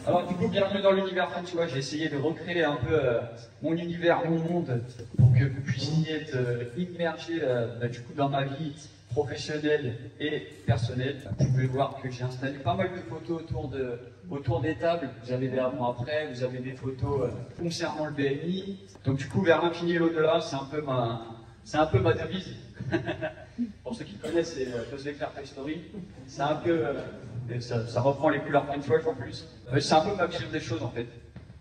Alors du coup, bienvenue dans l'univers French Wash. J'ai essayé de recréer un peu mon univers, mon monde, pour que vous puissiez être immergé du coup dans ma vie professionnelle et personnelle. Vous pouvez voir que j'ai installé pas mal de photos autour des tables. Vous avez des avant-après, vous avez des photos concernant le BNI. Donc du coup, vers l'infini et l'au-delà, c'est un peu ma devise. Pour ceux qui connaissent, c'est Buzz l'éclair Toy Story. C'est un peu, ça reprend les couleurs French Wash en plus. C'est un peu ma vision des choses en fait.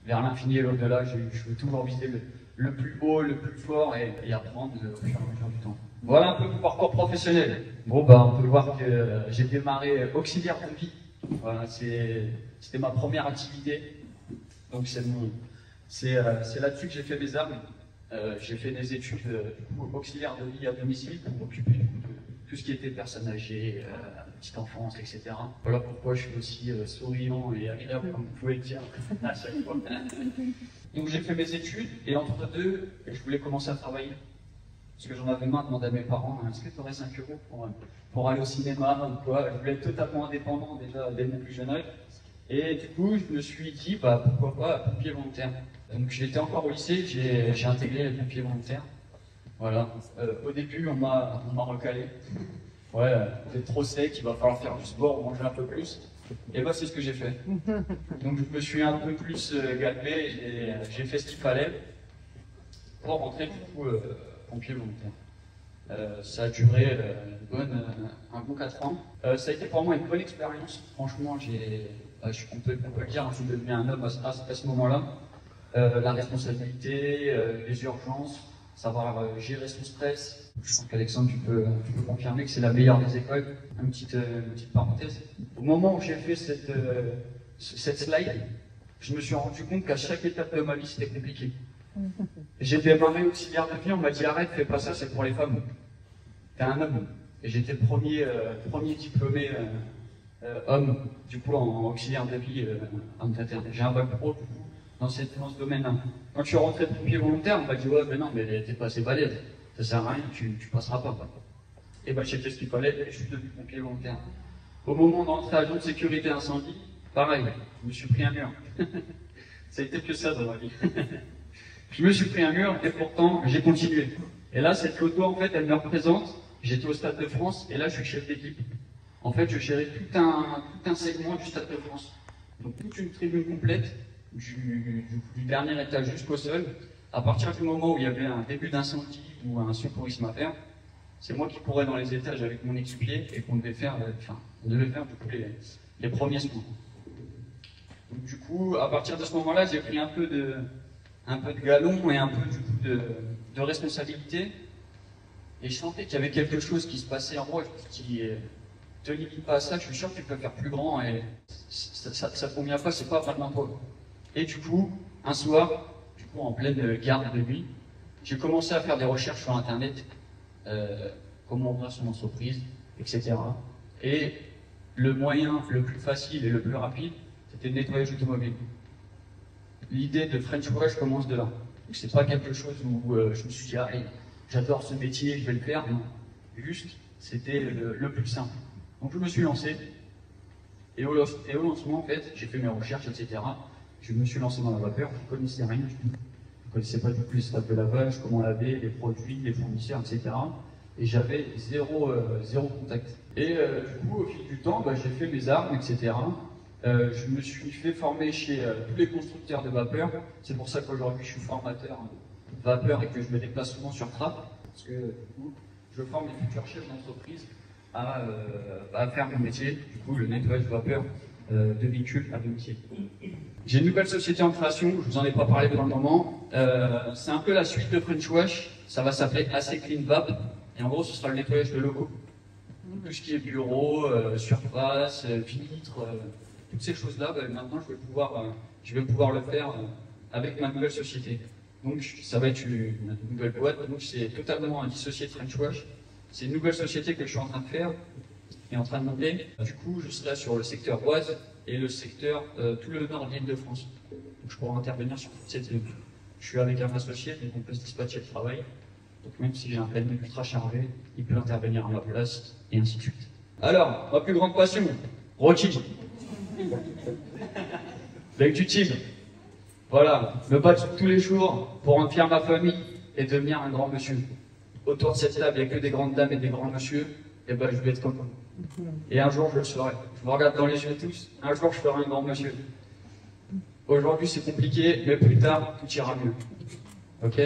Vers l'infini et l'au-delà, je veux toujours viser le plus beau, le plus fort et apprendre au fur et à mesure du temps. Voilà un peu mon parcours professionnel. Bon, bah, on peut voir que j'ai démarré auxiliaire de vie. Voilà, c'était ma première activité. Donc c'est là-dessus que j'ai fait mes armes. J'ai fait des études auxiliaire de vie à domicile pour m'occuper de tout ce qui était personnes âgées, petite enfance, etc. Voilà pourquoi je suis aussi souriant et agréable, comme vous pouvez le dire à chaque fois. Donc j'ai fait mes études et entre deux, je voulais commencer à travailler. Parce que j'en avais marre de demander à mes parents, est-ce que tu aurais 5 euros pour aller au cinéma ou quoi? Je voulais être totalement indépendant déjà dès mon plus jeune âge. Et du coup, je me suis dit, bah, pourquoi pas, pompier volontaire. Donc j'étais encore au lycée, j'ai intégré les pompiers volontaires. Voilà. Au début, on m'a recalé. Ouais, t'es trop sec, il va falloir faire du sport, manger un peu plus. Et bah c'est ce que j'ai fait. Donc je me suis un peu plus galbé, j'ai fait ce qu'il fallait pour rentrer du coup pompier volontaire. Ça a duré un bon 4 ans. Ça a été pour moi une bonne expérience. Franchement, on peut le dire, je suis devenu un homme à ce moment-là. La responsabilité, les urgences, savoir gérer son stress. Je pense qu'Alexandre, tu peux confirmer que c'est la meilleure des écoles. Une petite parenthèse. Au moment où j'ai fait cette slide, je me suis rendu compte qu'à chaque étape de ma vie, c'était compliqué. J'ai démarré auxiliaire de vie, on m'a dit arrête, fais pas ça, c'est pour les femmes. T'es un homme. Et j'étais le premier diplômé homme, du coup, en auxiliaire de vie homme interne. J'ai un bac pro, du coup, dans ce domaine-là. Quand je suis rentré de pompier volontaire, on m'a dit ouais, mais non, mais t'es pas assez balèze, ça sert à rien, tu passeras pas. Et bah, j'ai fait ce qu'il fallait et je suis devenu pompier volontaire. Au moment d'entrer à agent de sécurité incendie, pareil, je me suis pris un mur. Ça a été que ça dans ma vie. Je me suis pris un mur et pourtant j'ai continué. Et là, cette photo, en fait, elle me représente. J'étais au Stade de France et là, je suis chef d'équipe. En fait, je gérais tout un segment du Stade de France. Donc, toute une tribune complète, du dernier étage jusqu'au sol. À partir du moment où il y avait un début d'incendie ou un secourisme à faire, c'est moi qui courais dans les étages avec mon équipier et qu'on devait faire, du coup les premiers secours. Donc, du coup, à partir de ce moment-là, j'ai pris un peu de galon et un peu du coup de responsabilité. Et je sentais qu'il y avait quelque chose qui se passait en moi qui te limite pas à ça, je suis sûr que tu peux faire plus grand et ça te convient pas, c'est pas vraiment toi. Et du coup, un soir, en pleine garde de nuit, j'ai commencé à faire des recherches sur internet, comment ouvrir son entreprise, etc. Et le moyen le plus facile et le plus rapide, c'était le nettoyage automobile. L'idée de French Wash commence de là. Donc c'est pas quelque chose où je me suis dit, allez, j'adore ce métier, je vais le faire. Non. Juste, c'était le plus simple. Donc je me suis lancé. Et au lancement, en fait, j'ai fait mes recherches, etc. Je me suis lancé dans la vapeur, je ne connaissais rien du tout. Je ne connaissais pas du tout les étapes de lavage, comment laver, les produits, les fournisseurs, etc. Et j'avais zéro contact. Et du coup, au fil du temps, j'ai fait mes armes, etc. Je me suis fait former chez tous les constructeurs de vapeur. C'est pour ça qu'aujourd'hui, je suis formateur vapeur et que je me déplace souvent sur Trappes. Parce que du coup, je forme les futurs chefs d'entreprise à faire mon métier, du coup, le nettoyage vapeur de véhicules à domicile. J'ai une nouvelle société en création, je vous en ai pas parlé pour le moment. C'est un peu la suite de French Wash, ça va s'appeler AC Clean Vap. Et en gros, ce sera le nettoyage de locaux. Tout ce qui est bureau, surface, vitres, toutes ces choses-là, maintenant je vais pouvoir le faire avec ma nouvelle société. Donc ça va être une nouvelle boîte, donc c'est totalement dissocié de French Wash. C'est une nouvelle société que je suis en train de faire et en train de monter. Du coup, je serai sur le secteur Oise et le secteur tout le nord de l'Île-de-France. Donc je pourrai intervenir sur toute cette zone. Je suis avec un associé, donc on peut se dispatcher le travail. Donc même si j'ai un planning ultra chargé, il peut intervenir à ma place, et ainsi de suite. Alors, ma plus grande passion, Rocky. Avec du tigre. Voilà, me battre tous les jours pour remplir ma famille et devenir un grand monsieur. Autour de cette table, il n'y a que des grandes dames et des grands monsieur, et ben je vais être comme eux. Et un jour, je le serai. Je me regarde dans les yeux tous, un jour, je serai un grand monsieur. Aujourd'hui, c'est compliqué, mais plus tard, tout ira mieux. Ok?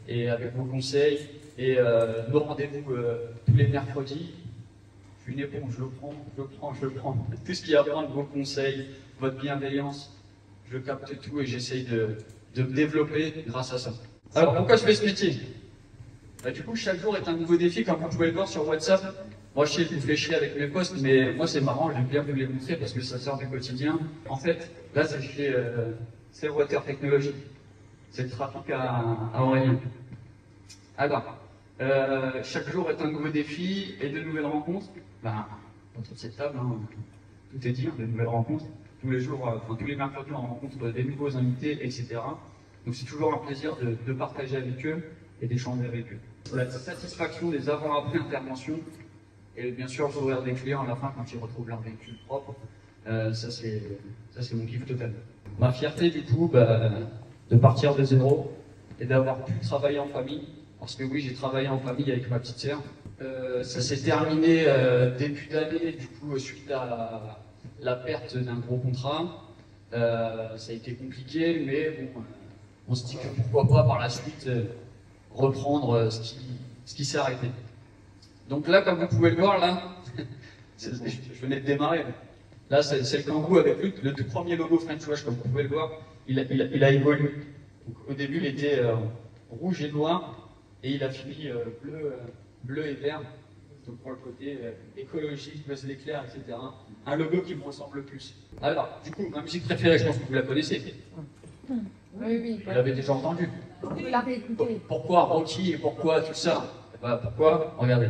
Et avec vos conseils, et nos rendez-vous tous les mercredis, je suis une éponge, je le prends. Tout ce qui est à prendre, vos conseils, votre bienveillance, je capte tout et j'essaye de me développer grâce à ça. Alors, pourquoi je fais ce métier? Bah, du coup, chaque jour est un nouveau défi, comme vous pouvez le voir sur WhatsApp. Moi, je sais que vous fléchis avec mes posts, mais moi, c'est marrant, j'aime bien vous les montrer parce que ça sort du quotidien. En fait, là, c'est chez Water Technology. C'est le trafic à Aurélien. Alors, chaque jour est un nouveau défi et de nouvelles rencontres. Ben, autour de cette table, hein, tout est dit, de nouvelles rencontres. Tous les jours, enfin, tous les mercredis, on rencontre des nouveaux invités, etc. Donc, c'est toujours un plaisir de partager avec eux et d'échanger avec eux. La satisfaction des avant-après interventions et bien sûr le sourire des clients à la fin quand ils retrouvent leur véhicule propre, ça c'est mon kiff total. Ma fierté du coup, de partir de zéro et d'avoir pu travailler en famille, parce que oui, j'ai travaillé en famille avec ma petite sœur. Ça s'est terminé début d'année du coup suite à la perte d'un gros contrat. Ça a été compliqué, mais bon, on se dit que pourquoi pas par la suite reprendre ce qui s'est arrêté. Donc là, comme vous pouvez le voir, là, je venais de démarrer. Là, c'est le Kangoo avec le tout premier logo French Wash, comme vous pouvez le voir, il a évolué. Donc, au début, il était rouge et noir, et il a fini bleu et vert. Donc pour le côté écologique, buzz l'éclair, etc. Un logo qui me ressemble le plus. Alors, du coup, ma musique préférée, je pense que vous la connaissez. Oui. Vous l'avez déjà entendu. Vous la réécoutez. Pourquoi Rocky et pourquoi tout ça? Pourquoi? Regardez.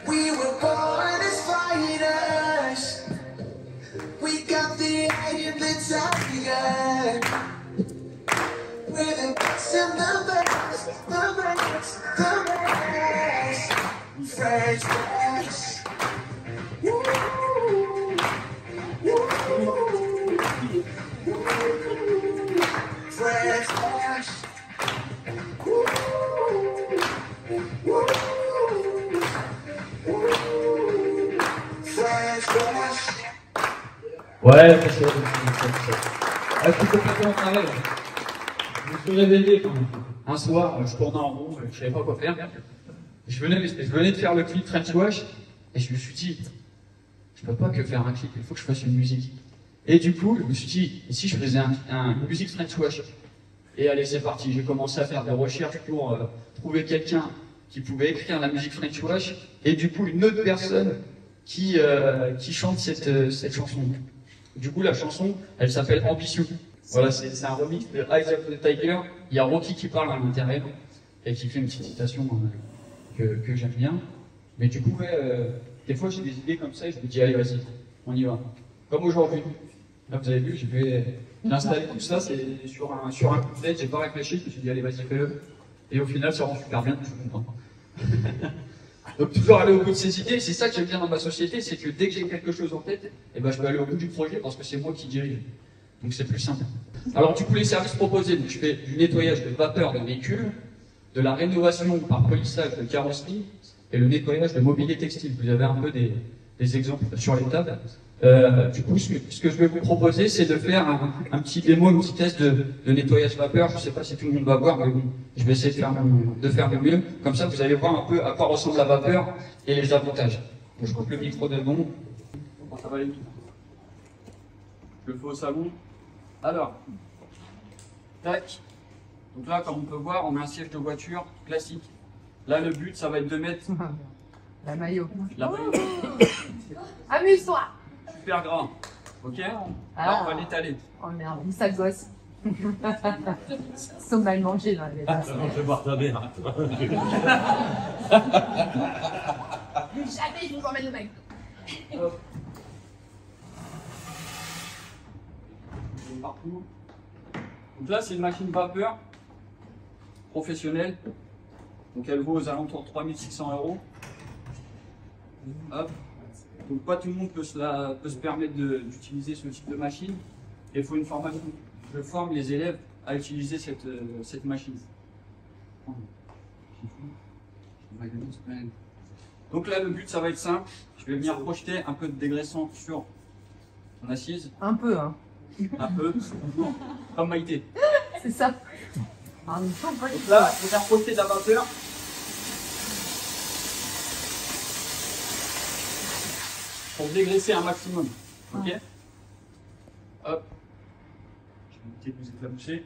We were born as fighters. We got the eye of the tiger. We're the best and the best, the best, the best. Fresh wash. Woo. Fresh wash. Ouais, c'est complètement pareil. Je me suis réveillé un soir, je tournais en rond, je savais pas quoi faire. Je venais de faire le clip French Wash et je me suis dit, je peux pas que faire un clip, il faut que je fasse une musique. Et du coup, je me suis dit, et si je faisais une musique French Wash? Et allez, c'est parti, j'ai commencé à faire des recherches pour trouver quelqu'un qui pouvait écrire la musique French Wash et du coup une autre personne qui chante cette chanson. Du coup, la chanson, elle s'appelle Ambition. Voilà, c'est un remix de Eyes of the Tiger. Il y a Rocky qui parle à l'intérieur et qui fait une petite citation que j'aime bien. Mais du coup, des fois, j'ai des idées comme ça et je me dis, allez, vas-y, on y va. Comme aujourd'hui. Là, vous avez vu, j'ai installé tout ça, c'est sur un coup de tête, j'ai pas réfléchi, je me suis dit, allez, vas-y, fais-le. Et au final, ça rend super bien, je suis content. Donc toujours aller au bout de ses idées, c'est ça que j'aime bien dans ma société, c'est que dès que j'ai quelque chose en tête, eh ben, je peux aller au bout du projet parce que c'est moi qui dirige. Donc c'est plus simple. Alors du coup les services proposés, donc, je fais du nettoyage de vapeur de véhicules, de la rénovation par polissage de carrosserie et le nettoyage de mobilier textile. Vous avez un peu des exemples sur les tables. Du coup, ce que je vais vous proposer, c'est de faire un petit démo, un petit test de nettoyage vapeur. Je ne sais pas si tout le monde va voir, mais bon, je vais essayer de faire le mieux. Comme ça, vous allez voir un peu à quoi ressemble la vapeur et les avantages. Donc, je coupe le micro de bon. Ça va aller tout. Je le fais au salon. Alors, tac. Donc là, comme on peut voir, on a un siège de voiture classique. Là, le but, ça va être de mettre La maillot. la maillot. Amuse-toi. Super grand. Ok. Là, Ah. Ah. on va l'étaler. Oh merde, une sale gosse. Ils sont mal mangés dans les Ah, non, je vais boire ta mère. Jamais je vous emmène le mec. Partout. Donc là, c'est une machine vapeur professionnelle. Donc elle vaut aux alentours de 3600 €. Hop. Donc pas tout le monde peut se permettre d'utiliser ce type de machine. il faut une formation. Je forme les élèves à utiliser cette machine. Donc là, le but, ça va être simple. Je vais venir projeter un peu de dégraissant sur mon assise. Un peu, hein. Un peu. Comme Maïté. C'est ça. En même temps, pas Donc là, je vais venir projeter de la vapeur. Pour dégraisser un maximum. Ok. Hop. Je vais éviter de vous éclabousser.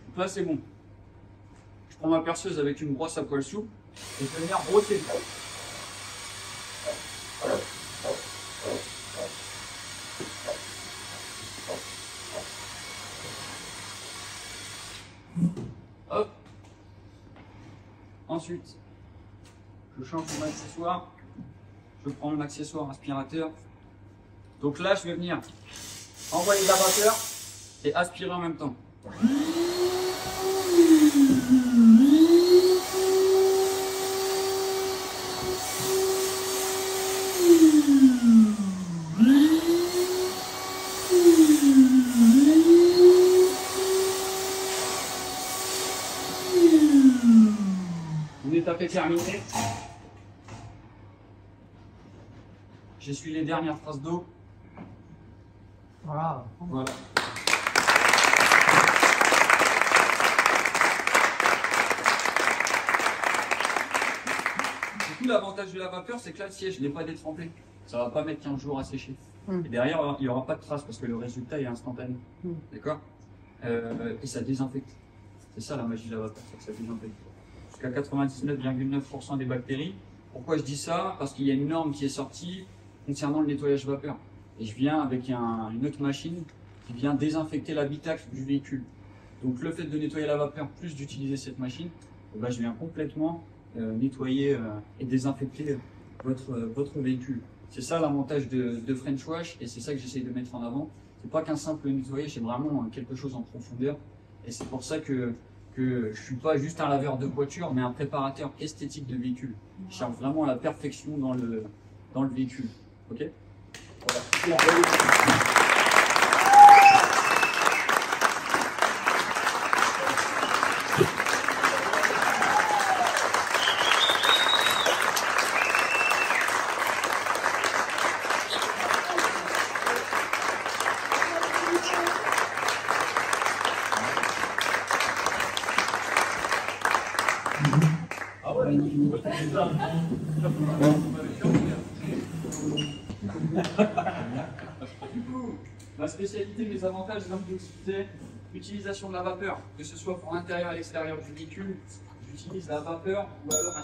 Donc là, c'est bon. Je prends ma perceuse avec une brosse à poil souple et je vais venir brosser. Hop. Ensuite, je change mon accessoire. Je prends mon accessoire aspirateur. Donc là, je vais venir envoyer de la vapeur et aspirer en même temps. Une étape est terminée. J'essuie les dernières traces d'eau. Voilà. Voilà. Du coup, l'avantage de la vapeur, c'est que là, le siège n'est pas détrempé. Ça va pas mettre 15 jours à sécher. Et derrière, il n'y aura pas de traces parce que le résultat est instantané. D'accord. Et ça désinfecte. C'est ça la magie de la vapeur, c'est que ça désinfecte. Jusqu'à 99,9% des bactéries. Pourquoi je dis ça? Parce qu'il y a une norme qui est sortie concernant le nettoyage vapeur. Et je viens avec une autre machine qui vient désinfecter l'habitacle du véhicule. Donc le fait de nettoyer la vapeur plus d'utiliser cette machine, ben, je viens complètement nettoyer et désinfecter votre véhicule. C'est ça l'avantage de French Wash et c'est ça que j'essaye de mettre en avant. C'est pas qu'un simple nettoyage, c'est vraiment quelque chose en profondeur. Et c'est pour ça que je suis pas juste un laveur de voiture, mais un préparateur esthétique de véhicule. Je cherche vraiment la perfection dans le véhicule. Ok? Voilà. Ma spécialité, mes avantages, comme je vous disais, l'utilisation de la vapeur, que ce soit pour l'intérieur et l'extérieur du véhicule, j'utilise la vapeur ou alors un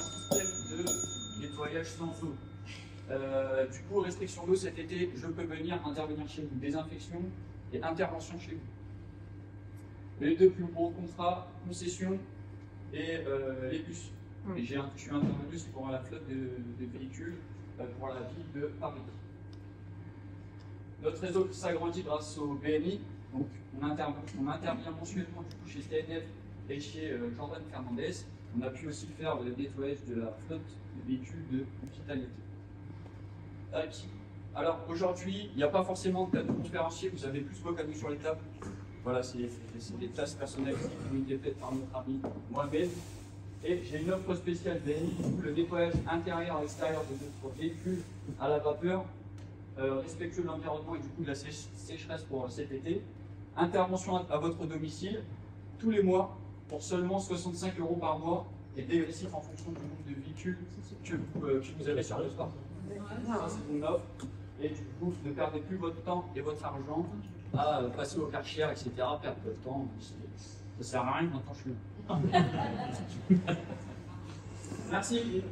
système de nettoyage sans eau. Du coup, restriction d'eau cet été, je peux venir intervenir chez vous, désinfection et intervention chez vous. Les deux plus gros contrats, concession et les bus. Et je suis intervenu pour la flotte de véhicules pour la ville de Paris. Notre réseau s'agrandit grâce au BNI. Donc, on intervient mensuellement du coup, chez TNF et chez Jordan Fernandez. On a pu aussi faire le nettoyage de la flotte de véhicules de hospitalité. Alors aujourd'hui, il n'y a pas forcément de cadeaux conférenciers, vous avez plus vos cadeaux sur les tables. Voilà, c'est des classes personnelles qui ont été faites par notre ami Mohamed. Et j'ai une offre spéciale BNI, le nettoyage intérieur et extérieur de notre véhicule à la vapeur, respectueux de l'environnement et du coup de la sécheresse pour cet été. Intervention à votre domicile tous les mois pour seulement 65 € par mois et dégressif en fonction du nombre de véhicules que vous avez sur le sport. Ça, c'est une offre. Et du coup, ne perdez plus votre temps et votre argent à passer au Karcher, etc. Perdre votre temps, ça sert à rien, maintenant je suis là. Merci.